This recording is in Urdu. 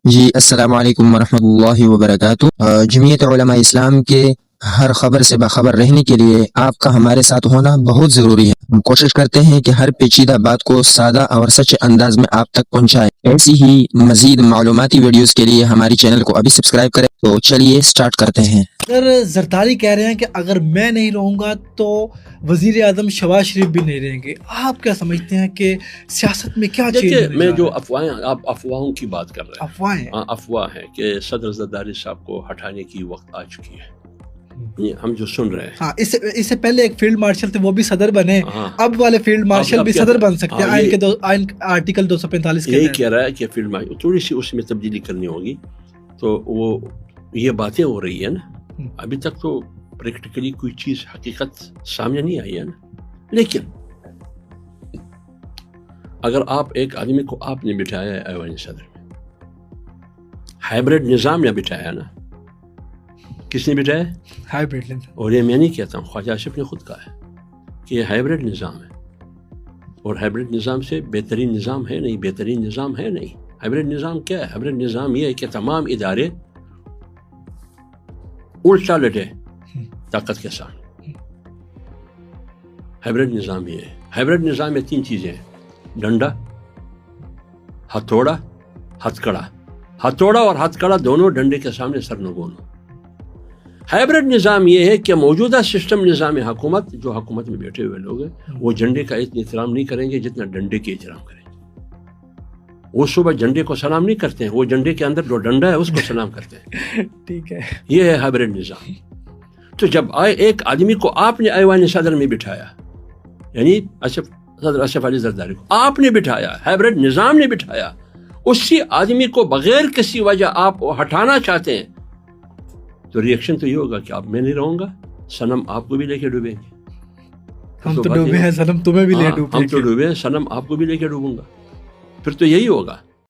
جی السلام علیکم ورحمۃ اللہ وبرکاتہ۔ جمعیت علماء اسلام کے ہر خبر سے باخبر رہنے کے لیے آپ کا ہمارے ساتھ ہونا بہت ضروری ہے۔ ہم کوشش کرتے ہیں کہ ہر پیچیدہ بات کو سادہ اور سچے انداز میں آپ تک پہنچائیں۔ ایسی ہی مزید معلوماتی ویڈیوز کے لیے ہماری چینل کو ابھی سبسکرائب کریں۔ تو چلیے سٹارٹ کرتے ہیں۔ اگر زرداری کہہ رہے ہیں کہ اگر میں نہیں رہوں گا تو وزیر اعظم شہباز شریف بھی نہیں رہیں گے، آپ کیا سمجھتے ہیں کہ سیاست میں کیا چینج دیکھیے، ہونے میں جا جو رہا ہے؟ افواہیں آپ افواہوں کی بات کر رہے ہیں، افواہیں ہاں افواہ ہے کہ صدر زرداری صاحب کو ہٹانے کی وقت آ چکی ہے، یہ ہم جو سن رہے ہیں۔ ہاں، اس سے پہلے ایک فیلڈ مارشل تھے، وہ بھی صدر بنے، ہاں، اب والے فیلڈ مارشل اب بھی کیا صدر تھا؟ بن سکتے ہیں ہاں، آئین کے آئین آرٹیکل 245 کے یہی تحت۔ کہہ رہا ہے کہ فیلڈ مارشل تھوڑی سی اس میں تبدیلی کرنی ہوگی، تو وہ یہ باتیں ہو رہی ہے نا، ابھی تک تو پریکٹیکلی کوئی چیز حقیقت سامنے نہیں آئی ہے نا، لیکن اگر آپ ایک آدمی کو آپ نے بٹھایا ہے ایوان صدر میں، ہائیبریڈ نظام نے بٹھایا نا، کس نے بٹھایا؟ ہائیبریڈ۔ اور یہ میں نہیں کہتا ہوں، خواجہ آصف نے خود کہا ہے کہ یہ ہائیبریڈ نظام ہے، اور ہائیبریڈ نظام سے بہترین نظام ہے نہیں، بہترین نظام ہے نہیں۔ ہائیبریڈ نظام کیا ہے؟ ہائیبریڈ نظام یہ ہے کہ تمام ادارے الٹا لٹے طاقت کے ساتھ، ہائیبریڈ نظام یہ ہے۔ ہائیبریڈ نظام میں 3 چیزیں ہیں: ڈنڈا، ہتھوڑا، ہتھ کڑا۔ ہتھوڑا اور ہتھ کڑا دونوں ڈنڈے کے سامنے سرنگون ہو۔ ہائیبریڈ نظام یہ ہے کہ موجودہ سسٹم نظام حکومت، جو حکومت میں بیٹھے ہوئے لوگ ہیں، وہ جھنڈے کا اتنا احترام نہیں کریں گے جتنا ڈنڈے کے احترام کریں گے۔ وہ صبح جھنڈے کو سلام نہیں کرتے ہیں، وہ جھنڈے کے اندر جو ڈنڈا ہے اس کو سلام کرتے ہیں۔ ٹھیک ہے، یہ ہے ہائیبریڈ نظام۔ تو جب ایک آدمی کو آپ نے ایوان صدر میں بٹھایا، یعنی صدر آصف علی زرداری کو آپ نے بٹھایا، ہائیبریڈ نظام نے بٹھایا، اسی آدمی کو بغیر کسی وجہ آپ ہٹانا چاہتے ہیں، تو ریئیکشن تو یہ ہوگا کہ آپ میں نہیں رہوں گا، صنم آپ کو بھی لے کے ڈوبیں گے۔ ہم تو ڈوبے ہیں صنم، تمہیں بھی لے ڈوبیں گے۔ ہم تو ڈوبے ہیں، صنم آپ کو بھی لے کے ڈوبوں گا، پھر تو یہی ہوگا۔